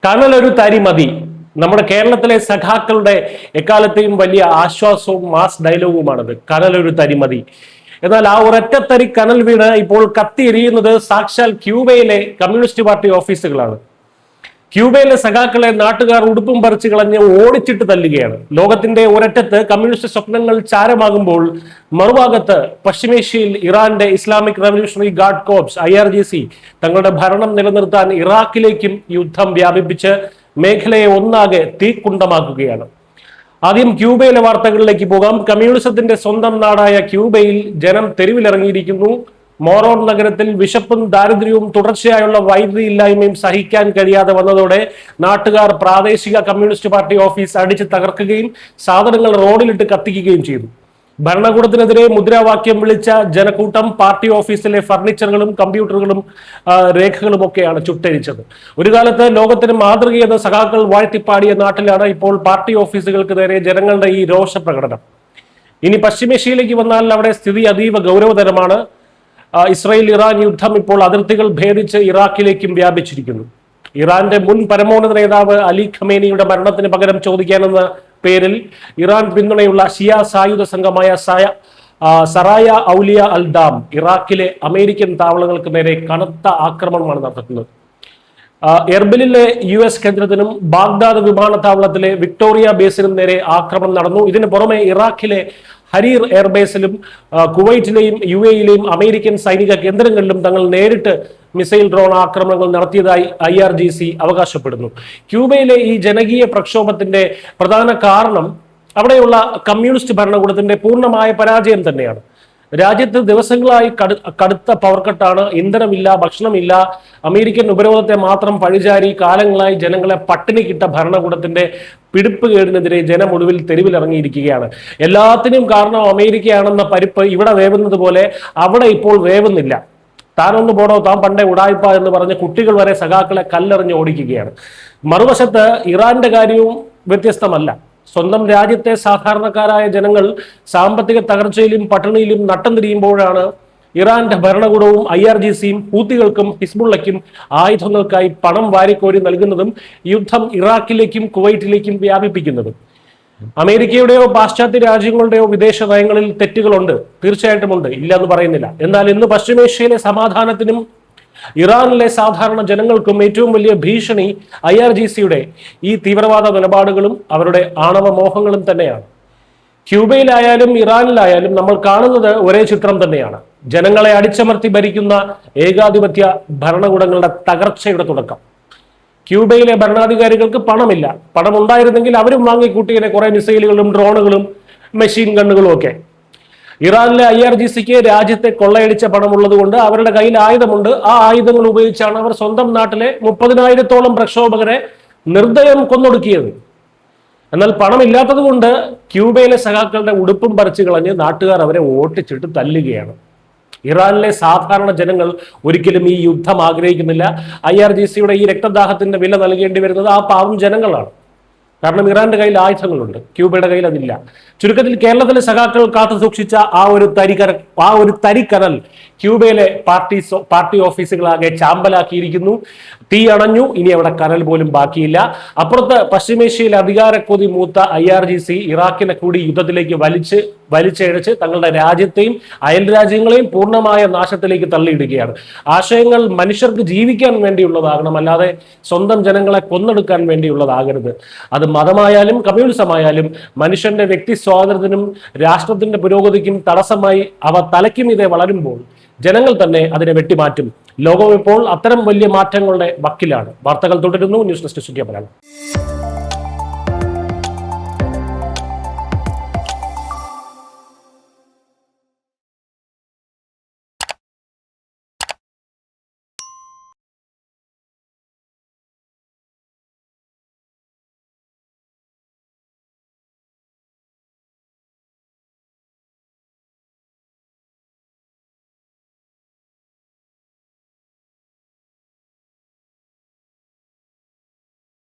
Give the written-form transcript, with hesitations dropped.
കനലൊരു തരി മതി. നമ്മുടെ കേരളത്തിലെ സഖാക്കളുടെ എക്കാലത്തെയും വലിയ ആശ്വാസവും മാസ് ഡയലോഗുമാണത്. കനലൊരു തരി മതി. എന്നാൽ ആ ഒരൊറ്റത്തരി കനൽ വീണ് ഇപ്പോൾ കത്തിയെരിയുന്നത് സാക്ഷാൽ ക്യൂബയിലെ കമ്മ്യൂണിസ്റ്റ് പാർട്ടി ഓഫീസുകളാണ്. ക്യൂബയിലെ സഖാക്കളെ നാട്ടുകാർ ഉടുപ്പും പറിച്ചു കളഞ്ഞ് ഓടിച്ചിട്ട് തല്ലുകയാണ്. ലോകത്തിന്റെ ഒരറ്റത്ത് കമ്മ്യൂണിസ്റ്റ് സ്വപ്നങ്ങൾ ചാരമാകുമ്പോൾ മറുഭാഗത്ത് പശ്ചിമേഷ്യയിൽ ഇറാന്റെ Islamic revolutionary guard corps IRGC തങ്ങളുടെ ഭരണം നിലനിർത്താൻ ഇറാഖിലേക്കും യുദ്ധം വ്യാപിപ്പിച്ച് മേഖലയെ ഒന്നാകെ തീക്കുണ്ടമാക്കുകയാണ്. ആദ്യം ക്യൂബയിലെ വാർത്തകളിലേക്ക് പോകാം. കമ്മ്യൂണിസത്തിന്റെ സ്വന്തം നാടായ ക്യൂബയിൽ ജനം തെരുവിലിറങ്ങിയിരിക്കുന്നു. മോറോൺ നഗരത്തിൽ വിശപ്പും ദാരിദ്ര്യവും തുടർച്ചയായുള്ള വൈദ്യുതി ഇല്ലായ്മയും സഹിക്കാൻ കഴിയാതെ വന്നതോടെ നാട്ടുകാർ പ്രാദേശിക കമ്മ്യൂണിസ്റ്റ് പാർട്ടി ഓഫീസ് അടിച്ച് തകർക്കുകയും സാധനങ്ങൾ റോഡിലിട്ട് കത്തിക്കുകയും ചെയ്തു. ഭരണകൂടത്തിനെതിരെ മുദ്രാവാക്യം വിളിച്ച ജനക്കൂട്ടം പാർട്ടി ഓഫീസിലെ ഫർണിച്ചറുകളും കമ്പ്യൂട്ടറുകളും രേഖകളും ഒക്കെയാണ് ചുട്ടരിച്ചത്. ഒരു കാലത്ത് ലോകത്തിന് മാതൃകയെന്ന് സഖാക്കൾ വാഴ്ത്തിപ്പാടിയ നാട്ടിലാണ് ഇപ്പോൾ പാർട്ടി ഓഫീസുകൾക്ക് നേരെ ജനങ്ങളുടെ ഈ രോഷ പ്രകടനം. ഇനി പശ്ചിമേഷ്യയിലേക്ക് വന്നാൽ അവിടെ സ്ഥിതി അതീവ ഗൗരവതരമാണ്. ഇസ്രായേൽ ഇറാൻ യുദ്ധം ഇപ്പോൾ അതിർത്തികൾ ഭേദിച്ച് ഇറാഖിലേക്കും വ്യാപിച്ചിരിക്കുന്നു. ഇറാന്റെ മുൻ പരമോന്നത നേതാവ് അലി ഖമേനിയുടെ മരണത്തിന് പകരം ചോദിക്കാനെന്ന പേരിൽ ഇറാൻ പിന്തുണയുള്ള ഷിയ സായുധ സംഘമായ സറായ ഔലിയ അൽ ദാം ഇറാഖിലെ അമേരിക്കൻ താവളങ്ങൾക്ക് നേരെ കനത്ത ആക്രമണമാണ് നടത്തുന്നത്. എർബിലിലെ US കേന്ദ്രത്തിനും ബാഗ്ദാദ് വിമാനത്താവളത്തിലെ വിക്ടോറിയ ബേസിനും നേരെ ആക്രമണം നടന്നു. ഇതിന് പുറമെ ഇറാഖിലെ ഹരീർ എയർബേസിലും കുവൈറ്റിലെയും UAEയിലെയും അമേരിക്കൻ സൈനിക കേന്ദ്രങ്ങളിലും തങ്ങൾ നേരിട്ട് മിസൈൽ ഡ്രോൺ ആക്രമണങ്ങൾ നടത്തിയതായി IRGC അവകാശപ്പെടുന്നു. ക്യൂബയിലെ ഈ ജനകീയ പ്രക്ഷോഭത്തിന്റെ പ്രധാന കാരണം അവിടെയുള്ള കമ്മ്യൂണിസ്റ്റ് ഭരണകൂടത്തിന്റെ പൂർണ്ണമായ പരാജയം തന്നെയാണ്. രാജ്യത്ത് ദിവസങ്ങളായി കടുത്ത പവർക്കട്ടാണ്. ഇന്ധനമില്ല, ഭക്ഷണമില്ല. അമേരിക്കൻ ഉപരോധത്തെ മാത്രം പഴിചാരി കാലങ്ങളായി ജനങ്ങളെ പട്ടിണി കിട്ട ഭരണകൂടത്തിന്റെ പിടിപ്പുകേടിനെതിരെ ജനം ഒടുവിൽ തെരുവിലിറങ്ങിയിരിക്കുകയാണ്. എല്ലാത്തിനും കാരണം അമേരിക്കയാണെന്ന പരിപ്പ് ഇവിടെ വേവുന്നത് പോലെ അവിടെ ഇപ്പോൾ വേവുന്നില്ല. താനൊന്ന് പോടോ, താൻ പണ്ടേ ഉടായ്പ എന്ന് പറഞ്ഞ് കുട്ടികൾ വരെ സഖാക്കളെ കല്ലെറിഞ്ഞ് ഓടിക്കുകയാണ്. മറുവശത്ത് ഇറാന്റെ കാര്യവും വ്യത്യസ്തമല്ല. സ്വന്തം രാജ്യത്തെ സാധാരണക്കാരായ ജനങ്ങൾ സാമ്പത്തിക തകർച്ചയിലും പട്ടിണിയിലും നട്ടം തിരിയുമ്പോഴാണ് ഇറാന്റെ ഭരണകൂടവും IRGCയും ഹൂത്തികൾക്കും ഹിസ്ബുള്ളയ്ക്കും ആയുധങ്ങൾക്കായി പണം വാരിക്കോരി നൽകുന്നതും യുദ്ധം ഇറാഖിലേക്കും കുവൈറ്റിലേക്കും വ്യാപിപ്പിക്കുന്നതും. അമേരിക്കയുടെയോ പാശ്ചാത്യ രാജ്യങ്ങളുടെയോ വിദേശ നയങ്ങളിൽ തെറ്റുകളുണ്ട്, തീർച്ചയായിട്ടും ഉണ്ട്, ഇല്ല എന്ന് പറയുന്നില്ല. എന്നാൽ ഇന്ന് പശ്ചിമേഷ്യയിലെ സമാധാനത്തിനും ഇറാനിലെ സാധാരണ ജനങ്ങൾക്കും ഏറ്റവും വലിയ ഭീഷണി IRGCയുടെ ഈ തീവ്രവാദ നിലപാടുകളും അവരുടെ ആണവ മോഹങ്ങളും തന്നെയാണ്. ക്യൂബയിലായാലും ഇറാനിലായാലും നമ്മൾ കാണുന്നത് ഒരേ ചിത്രം തന്നെയാണ്. ജനങ്ങളെ അടിച്ചമർത്തി ഭരിക്കുന്ന ഏകാധിപത്യ ഭരണകൂടങ്ങളുടെ തകർച്ചയുടെ തുടക്കം. ക്യൂബയിലെ ഭരണാധികാരികൾക്ക് പണമില്ല. പണം ഉണ്ടായിരുന്നെങ്കിൽ അവരും വാങ്ങിക്കൂട്ടിയ കുറെ മിസൈലുകളും ഡ്രോണുകളും മെഷീൻ ഗണ്ണുകളും ഒക്കെ. ഇറാനിലെ IRGCക്ക് രാജ്യത്തെ കൊള്ളയടിച്ച പണമുള്ളത് കൊണ്ട് അവരുടെ കയ്യിൽ ആയുധമുണ്ട്. ആ ആയുധങ്ങൾ ഉപയോഗിച്ചാണ് അവർ സ്വന്തം നാട്ടിലെ 30,000-ഓളം പ്രക്ഷോഭകരെ നിർദ്ദയം കൊന്നൊടുക്കിയത്. എന്നാൽ പണമില്ലാത്തത് കൊണ്ട് ക്യൂബയിലെ സഖാക്കളുടെ ഉടുപ്പും പറിച്ചു കളഞ്ഞ് നാട്ടുകാർ അവരെ ഓട്ടിച്ചിട്ട് തല്ലുകയാണ്. ഇറാനിലെ സാധാരണ ജനങ്ങൾ ഒരിക്കലും ഈ യുദ്ധം ആഗ്രഹിക്കുന്നില്ല. IRGCയുടെ ഈ രക്തദാഹത്തിന്റെ വില നൽകേണ്ടി വരുന്നത് ആ പാവം ജനങ്ങളാണ്. കാരണം ഇറാന്റെ കയ്യിൽ ആയുധങ്ങളുണ്ട്, ക്യൂബയുടെ കയ്യിൽ അതില്ല. ചുരുക്കത്തിൽ കേരളത്തിലെ സഖാക്കൾ കാത്തു സൂക്ഷിച്ച ആ ഒരു തരിക്കനൽ ക്യൂബയിലെ പാർട്ടി ഓഫീസുകളാകെ ചാമ്പലാക്കിയിരിക്കുന്നു. തീ അണഞ്ഞു, ഇനി അവിടെ കനൽ പോലും ബാക്കിയില്ല. അപ്പുറത്ത് പശ്ചിമേഷ്യയിൽ അധികാരക്കൊതി മൂത്ത IRGC ഇറാഖിനെ കൂടി യുദ്ധത്തിലേക്ക് വലിച്ചഴച്ച് തങ്ങളുടെ രാജ്യത്തെയും അയൽ രാജ്യങ്ങളെയും പൂർണ്ണമായ നാശത്തിലേക്ക് തള്ളിയിടുകയാണ്. ആശയങ്ങൾ മനുഷ്യർക്ക് ജീവിക്കാൻ വേണ്ടിയുള്ളതാകണം, അല്ലാതെ സ്വന്തം ജനങ്ങളെ കൊന്നെടുക്കാൻ വേണ്ടിയുള്ളതാകരുത്. അത് മതമായാലും കമ്മ്യൂണിസമായാലും മനുഷ്യന്റെ വ്യക്തി സ്വാതന്ത്ര്യത്തിനും രാഷ്ട്രത്തിന്റെ പുരോഗതിക്കും തടസ്സമായി അവ തലയ്ക്കുമീതെ വളരുമ്പോൾ ജനങ്ങൾ തന്നെ അതിനെ വെട്ടിമാറ്റും. ലോകം ഇപ്പോൾ അത്തരം വലിയ മാറ്റങ്ങളുടെ വക്കിലാണ്. വാർത്തകൾ തുടരുന്നു. News desk.